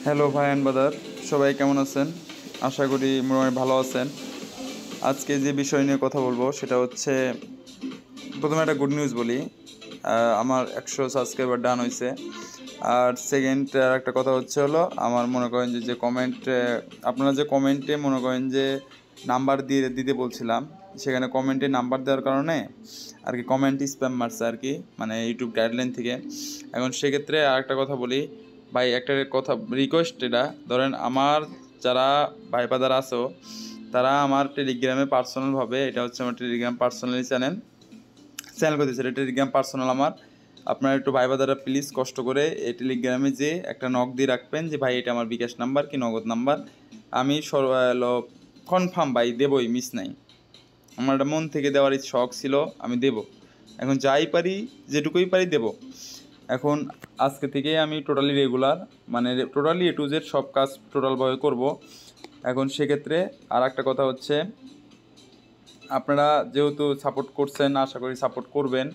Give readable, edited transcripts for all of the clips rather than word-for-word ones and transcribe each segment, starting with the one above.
Hello ভাই and brother, সবাই কেমন আছেন? আশা করি মোটামুটি ভালো আছেন। আজকে যে বিষয় নিয়ে কথা বলবো সেটা হচ্ছে, প্রথমে একটা গুড নিউজ বলি। আমার 100 সাবস্ক্রাইবার ডান হয়েছে। আর সেকেন্ড আর একটা কথা হচ্ছে হলো, আমার মনে করেন যে কমেন্ট, আপনারা যে কমেন্টে মনে করেন যে নাম্বার দিতে বলছিলাম, সেখানে কমেন্টে নাম্বার দেওয়ার কারণে আর কি কমেন্ট স্প্যাম মারছে আর কি, মানে ইউটিউব গাইডলাইন থেকে। এখন সেক্ষেত্রে আর একটা কথা বলি ভাই, একটা কথা রিকোয়েস্ট, এটা ধরেন আমার যারা ভাইপাদার আছো, তারা আমার টেলিগ্রামে পার্সোনালভাবে, এটা হচ্ছে আমার টেলিগ্রাম পার্সোনালি চ্যানেল করতেছে, এটা টেলিগ্রাম পার্সোনাল আমার। আপনারা একটু ভাইবাদারা প্লিজ কষ্ট করে এই টেলিগ্রামে যে একটা নক দিয়ে রাখবেন যে ভাই এটা আমার বিকাশ নাম্বার কি নগদ নাম্বার। আমি কনফার্ম ভাই দেবই, মিস নাই। আমার একটা মন থেকে দেওয়ার শখ ছিল, আমি দেব। এখন যাই পারি, যেটুকুই পারি দেব। এখন আজকে থেকেই আমি টোটালি রেগুলার, মানে টোটালি এ টু জেড সব কাজ টোটালভাবে করব। এখন সেক্ষেত্রে আর একটা কথা হচ্ছে, আপনারা যেহেতু সাপোর্ট করছেন, আশা করি সাপোর্ট করবেন,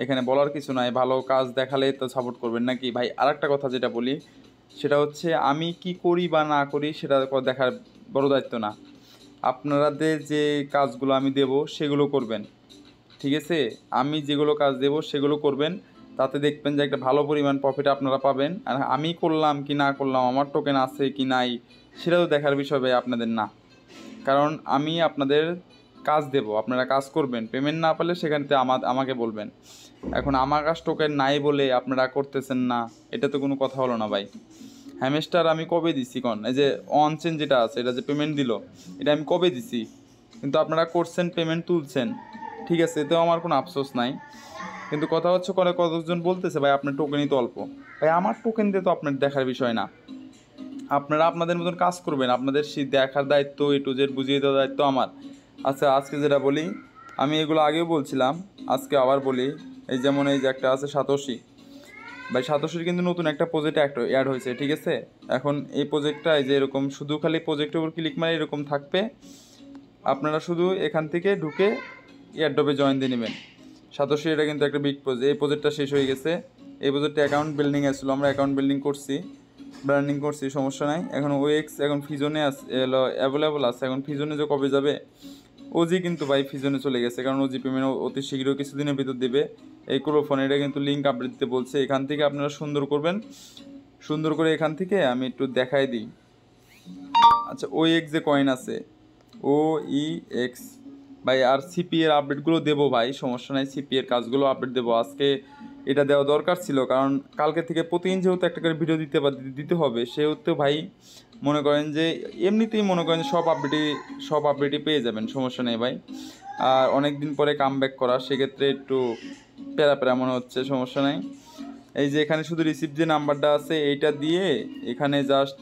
এখানে বলার কিছু নাই। ভালো কাজ দেখালে তো সাপোর্ট করবেন নাকি ভাই। আর একটা কথা যেটা বলি, সেটা হচ্ছে আমি কি করি বা না করি সেটা দেখার বড় দায়িত্ব না। আপনাদের যে কাজগুলো আমি দেব সেগুলো করবেন, ঠিক আছে? আমি যেগুলো কাজ দেব সেগুলো করবেন, তাতে দেখবেন যে একটা ভালো পরিমাণ প্রফিট আপনারা পাবেন। আর আমি করলাম কি না করলাম, আমার টোকেন আছে কি নাই, সেটাও দেখার বিষয় ভাই আপনাদের না। কারণ আমি আপনাদের কাজ দেব, আপনারা কাজ করবেন, পেমেন্ট না পেলে সেখানতে আমাকে বলবেন। এখন আমার কাছ টোকেন নাই বলে আপনারা করতেছেন না, এটা তো কোনো কথা হলো না ভাই। হ্যামস্টার আমি কবে দিছি কন? এই যে অনচেন যেটা আছে, এটা যে পেমেন্ট দিল, এটা আমি কবে দিছি? কিন্তু আপনারা করছেন, পেমেন্ট তুলছেন, ঠিক আছে, এতেও আমার কোনো আফসোস নাই। কিন্তু কথা হচ্ছে, কতজন বলতেছে ভাই আপনার টোকেনই তো অল্প। ভাই আমার টোকেন দিয়ে তো আপনার দেখার বিষয় না। আপনারা আপনাদের মতন কাজ করবেন, আপনাদের সেই দেখার দায়িত্ব, এ টু জেড বুঝিয়ে দেওয়ার দায়িত্ব আমার। আচ্ছা, আজকে যেটা বলি, আমি এগুলো আগেও বলছিলাম, আজকে আবার বলি। এই যেমন এই যে একটা আছে সাতোশি, ভাই সাতোশির কিন্তু নতুন একটা প্রজেক্ট অ্যাড হয়েছে, ঠিক আছে? এখন এই প্রজেক্টটা এই যে এরকম শুধু খালি প্রজেক্টের উপর ক্লিক মারে এরকম থাকবে, আপনারা শুধু এখান থেকে ঢুকে এয়ারড্রপে জয়েন দিয়ে নেবেন। সাতোশি এটা কিন্তু একটা বিগ প্রজেক্ট। এই প্রজেক্টটা শেষ হয়ে গেছে। এই প্রজেক্টে অ্যাকাউন্ট বিল্ডিং আসছিলো, আমরা অ্যাকাউন্ট বিল্ডিং করছি, ব্র্যান্ডিং করছি, সমস্যা নাই। এখন ওএক্স এখন ফিজনে আছে, অ্যাভেলেবল আছে। এখন ফিজনে যে কবে যাবে, ওজি কিন্তু ভাই ফিজনে চলে গেছে, কারণ ওজি পেমেন্ট অতি শীঘ্রই কিছুদিনের ভিতর দেবে। এই ক্লোফোন এটা কিন্তু লিঙ্ক আপডেট দিতে বলছে, এখান থেকে আপনারা সুন্দর করবেন। সুন্দর করে এখান থেকে আমি একটু দেখাই দিই। আচ্ছা, ওএক্স যে কয়েন আছে, ও ই এক্স ভাই, আর সিপি এর আপডেটগুলো দেবো ভাই, সমস্যা নাই। সিপি এর কাজগুলো আপডেট দেবো আজকে, এটা দেওয়া দরকার ছিল, কারণ কালকে থেকে প্রতিদিন যেহেতু একটা করে ভিডিও দিতে হবে, সেহেতু ভাই মনে করেন যে এমনিতেই মনে করেন সব আপডেটই পেয়ে যাবেন, সমস্যা নেই ভাই। আর অনেক দিন পরে কাম ব্যাক করা, সেক্ষেত্রে একটু প্যারা মনে হচ্ছে, সমস্যা নাই। এই যে এখানে শুধু রিসিভ যে নাম্বারটা আছে এইটা দিয়ে এখানে জাস্ট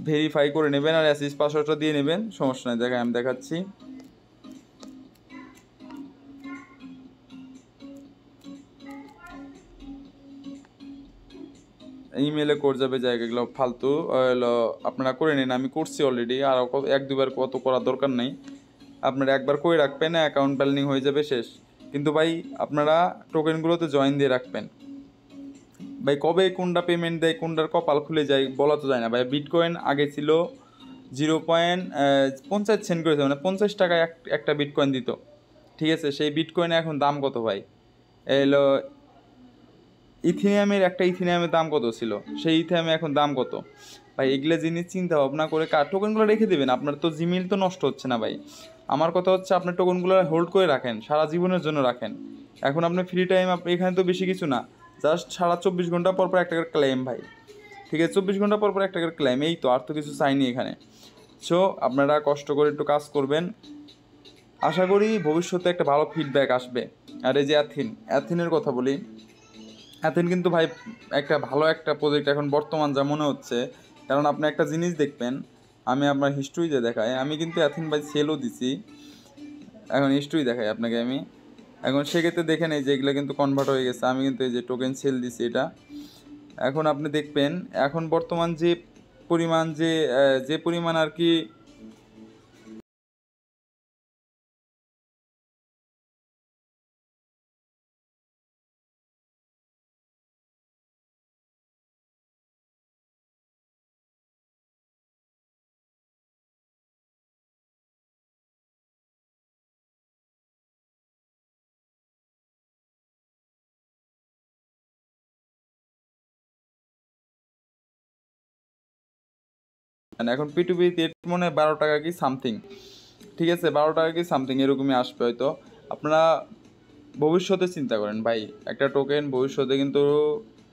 ভেরিফাই করে নেবেন, আর অ্যাসিস পাসওয়ার্ডটা দিয়ে নেবেন, সমস্যা নেই। আমি দেখাচ্ছি। ইমেলে কোড যাবে, জায়গাগুলো ফালতু আপনারা করে নিন, আমি করছি অলরেডি। আর এক দুবার কত করার দরকার নেই, আপনারা একবার করে রাখবেন, অ্যাকাউন্ট প্ল্যানিং হয়ে যাবে, শেষ। কিন্তু ভাই আপনারা টোকেনগুলোতে জয়েন দিয়ে রাখবেন ভাই। কবে কোনটা পেমেন্ট দেয়, কোনটার কপাল খুলে যায় বলা তো যায় না ভাই। বিটকয়েন আগে ছিল 0.50 সেন্ট করেছে, মানে 50 টাকায় একটা বিটকয়েন দিত, ঠিক আছে? সেই বিটকয়েনে এখন দাম কত ভাই? এলো একটা ইথিনিয়ামের দাম কত ছিল, সেই ইথিনিয়ামে এখন দাম কত ভাই? এগুলো জিনিস চিন্তা ভাবনা করে টোকেনগুলো রেখে দেবেন। আপনার তো জিমেইল তো নষ্ট হচ্ছে না ভাই। আমার কথা হচ্ছে, আপনার টোকেনগুলো হোল্ড করে রাখেন, সারা জীবনের জন্য রাখেন। এখন আপনি ফ্রি টাইম, এখানে তো বেশি কিছু না, জাস্ট সারা 24 ঘন্টা পর পর একটা করে ক্লেম ভাই, ঠিক আছে? 24 ঘন্টা পর পর একটা করে ক্লেম, এই তো, আর তো কিছু চাইনি এখানে। সো আপনারা কষ্ট করে একটু কাজ করবেন, আশা করি ভবিষ্যতে একটা ভালো ফিডব্যাক আসবে। আর এই যে অ্যাথিনের কথা বলি, অ্যাথেন কিন্তু ভাই একটা ভালো একটা প্রজেক্ট এখন বর্তমান যা মনে হচ্ছে। কারণ আপনি একটা জিনিস দেখবেন, আমি আপনার হিস্ট্রি যে দেখাই, আমি কিন্তু অ্যাথেন ভাই সেলও দিছি। এখন হিস্ট্রি দেখাই আপনাকে আমি। এখন সেক্ষেত্রে দেখেন এই যে এগুলো কিন্তু কনভার্ট হয়ে গেছে, আমি কিন্তু এই যে টোকেন সেল দিছি এটা। এখন আপনি দেখবেন এখন বর্তমান যে পরিমাণ আর কি এখন P2P রেট মনে হয় 12 টাকা কি সামথিং, ঠিক আছে, 12 টাকা কি সামথিং এরকমই আসবে হয়তো। আপনারা ভবিষ্যতে চিন্তা করেন ভাই, একটা টোকেন ভবিষ্যতে কিন্তু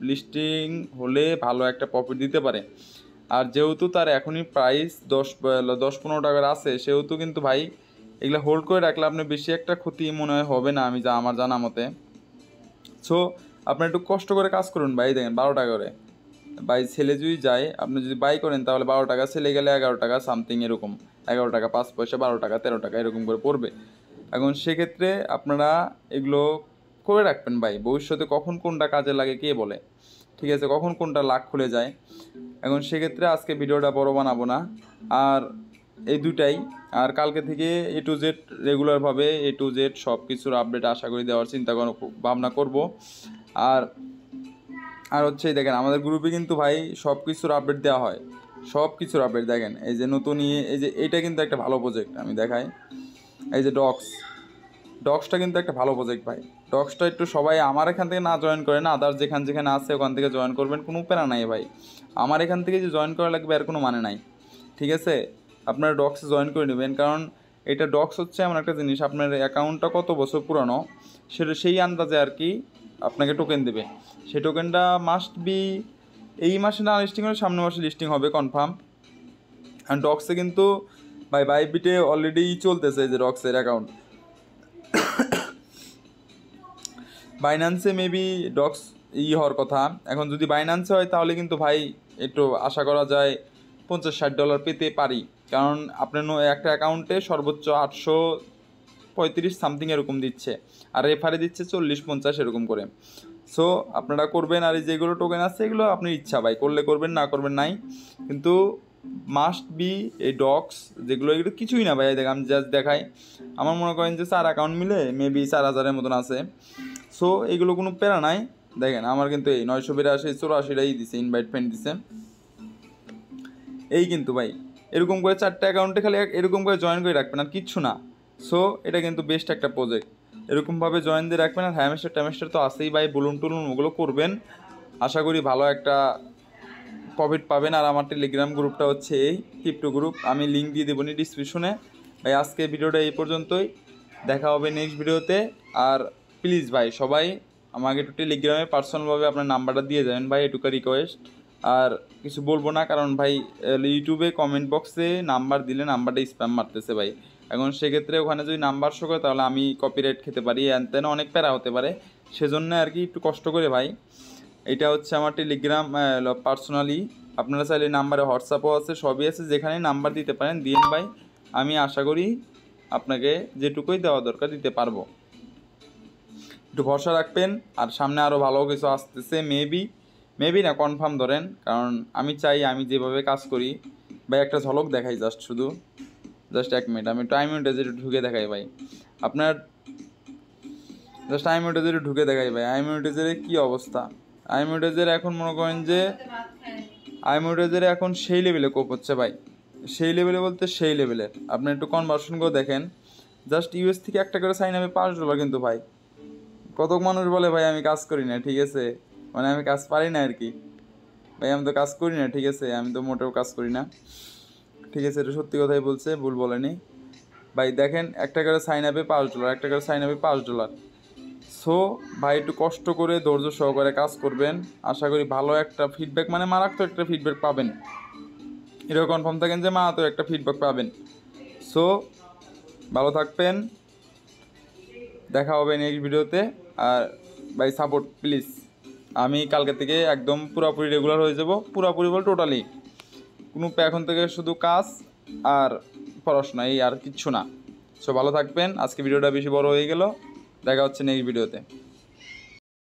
লিস্টিং হলে ভালো একটা প্রফিট দিতে পারে। আর যেহেতু তার এখনই প্রাইস 10-15 টাকার আছে, সেহেতু কিন্তু ভাই এগুলো হোল্ড করে রাখলে আপনি বেশি একটা ক্ষতি মনে হয় হবে না, আমার জানা মতে। সো আপনি একটু কষ্ট করে কাজ করুন ভাই। দেখেন 12 টাকা করে ভাই ছেলে যদি যায়, আপনি যদি বাই করেন তাহলে 12 টাকা, ছেলে গেলে 11 টাকা সামথিং এরকম, 11 টাকা 5 পয়সা, 12 টাকা 13 টাকা এরকম করে পড়বে। এখন সেক্ষেত্রে আপনারা এগুলো করে রাখবেন ভাই, ভবিষ্যতে কখন কোনটা কাজে লাগে কে বলে, ঠিক আছে, কখন কোনটা লাখ খুলে যায়। এখন সেক্ষেত্রে আজকে ভিডিওটা বড় বানাবো না, আর এই দুটাই। আর কালকে থেকে A to Z রেগুলারভাবে A to Z সব কিছুর আপডেট আশা করি দেওয়ার ভাবনা করব। আর হচ্ছে দেখেন আমাদের গ্রুপে কিন্তু ভাই সব কিছুর আপডেট দেওয়া হয়, সব কিছুর আপডেট। দেখেন এই যে নতুন এই যে এইটা কিন্তু একটা ভালো প্রজেক্ট, আমি দেখাই। এই যে ডক্সটা কিন্তু একটা ভালো প্রজেক্ট ভাই। ডক্সটা একটু সবাই আমার এখান থেকে না জয়েন করেন, আদার্স যেখানে আছে ওখান থেকে জয়েন করবেন, কোনো প্যারা নাই ভাই। আমার এখান থেকে যে জয়েন করা লাগবে আর কোনো মানে নাই, ঠিক আছে। আপনারা ডক্সে জয়েন করে নেবেন, কারণ এটা ডক্স হচ্ছে এমন একটা জিনিস, আপনার অ্যাকাউন্টটা কত বছর পুরানো সেটা সেই আন্দাজে আর কি আপনাকে টোকেন দেবে। সেই টোকেনটা মাস্ট বি এই মাসে না লিস্টিং হলে সামনের মাসে লিস্টিং হবে কনফার্ম। আর ডক্সে কিন্তু ভাই বাইবিটে অলরেডি চলতেছে যে ডক্সের অ্যাকাউন্ট। বাইন্যান্সে মেবি ডক্স হওয়ার কথা। এখন যদি বাইন্যান্সে হয় তাহলে কিন্তু ভাই একটু আশা করা যায় $50-60 পেতে পারি, কারণ আপনার একটা অ্যাকাউন্টে সর্বোচ্চ 835 সামথিং এরকম দিচ্ছে, আর রেফারে দিচ্ছে 40-50 এরকম করে। সো আপনারা করবেন, আর যেগুলো টোকেন আছে এগুলো আপনার ইচ্ছা ভাই, করলে করবেন না করবেন নাই, কিন্তু মাস্ট বি এই ডক্স যেগুলো এগুলো কিছুই না ভাই। আমি জাস্ট দেখাই, আমার মনে করেন যে 4 অ্যাকাউন্ট মিলে মেবি 4000-এর মতন আছে। সো এগুলো কোনো প্যারা নাই। দেখেন আমার কিন্তু এই 982-84টাই দিছে, ইনভাইট ফ্রেন্ড দিছে এই কিন্তু ভাই। এরকম করে 4টা অ্যাকাউন্টে খালি এরকম করে জয়েন করে রাখবেন আর কিচ্ছু না। সো এটা কিন্তু বেস্ট একটা প্রজেক্ট, এরকমভাবে জয়েন দিয়ে রাখবেন। আর হ্যামেস্টার তো আসেই ভাই, বলুন টুলুন ওগুলো করবেন, আশা করি ভালো একটা প্রফিট পাবেন। আর আমার টেলিগ্রাম গ্রুপটা হচ্ছে এই ক্রিপ্টো গ্রুপ, আমি লিঙ্ক দিয়ে দেবো ডিসক্রিপশনে। ভাই আজকে ভিডিওটা এই পর্যন্তই, দেখা হবে নেক্সট ভিডিওতে। আর প্লিজ ভাই সবাই আমাকে একটু টেলিগ্রামে পার্সোনালভাবে আপনার নাম্বারটা দিয়ে যাবেন ভাই, এটুকু রিকোয়েস্ট। আর কিছু বলবো না, কারণ ভাই ইউটিউবে কমেন্ট বক্সে নাম্বার দিলে নাম্বারটা স্প্যাম মারতেছে ভাই। এখন সেক্ষেত্রে ওখানে যদি নাম্বার শো করে তাহলে আমি কপিরাইট খেতে পারি, তেন অনেক প্যারা হতে পারে, সেজন্য আর কি একটু কষ্ট করে ভাই। এটা হচ্ছে আমার টেলিগ্রাম পার্সোনালি, আপনারা চাইলে নাম্বারে হোয়াটসঅ্যাপও আছে, সবই আছে, যেখানে নাম্বার দিতে পারেন দিন ভাই, আমি আশা করি আপনাকে যেটুকুই দেওয়া দরকার দিতে পারবো। একটু ভরসা রাখবেন, আর সামনে আরও ভালো কিছু আসতেছে, মেবি না কনফার্ম ধরেন, কারণ আমি চাই আমি যেভাবে কাজ করি ভাই, একটা ঝলক দেখাই জাস্ট 1 মিনিট আমি টাইম ইউনিটাইজারে ঢুকে দেখাই ভাই। আপনার জাস্ট টাইম ইউনিটাইজারে ঢুকে দেখাই ভাই, টাইম ইউনিটাইজারে কী অবস্থা। টাইম ইউনিটাইজারে এখন মনে করেন যে টাইম ইউনিটাইজারে এখন সেই লেভেলে কোপ হচ্ছে ভাই, সেই লেভেলে বলতে সেই লেভেলের। আপনি একটু কনভার্সন করে দেখেন, জাস্ট ইউএস থেকে একটা করে সাইন হবে $5 কিন্তু ভাই। কত মানুষ বলে ভাই আমি কাজ করি না, ঠিক আছে, মানে আমি কাজ পারি না আর কি ভাই, আমি তো কাজ করি না, ঠিক আছে, আমি তো মোটেও কাজ করি না, ঠিক আছে, এটা সত্যি কথাই বলছে, ভুল বলেনি ভাই। দেখেন একটা করে সাইন আপে $5, একটা করে সাইন আপে $5। সো ভাই একটু কষ্ট করে ধৈর্য সহকারে কাজ করবেন, আশা করি ভালো একটা ফিডব্যাক, মানে মারাত্মক একটা ফিডব্যাক পাবেন, এটাও কনফার্ম থাকেন যে মারাত্মক একটা ফিডব্যাক পাবেন। সো ভালো থাকবেন, দেখা হবে নেক্সট ভিডিওতে। আর ভাই সাপোর্ট প্লিজ, আমি কালকে থেকে একদম পুরোপুরি রেগুলার হয়ে যাব, পুরোপুরি বল টোটালি কোনো, এখন থেকে শুধু কাজ আর পড়াশোনা, এই আর কিচ্ছু না। সো ভালো থাকবেন, আজকে ভিডিওটা বেশি বড় হয়ে গেল, দেখা হচ্ছে নেক্সট ভিডিওতে।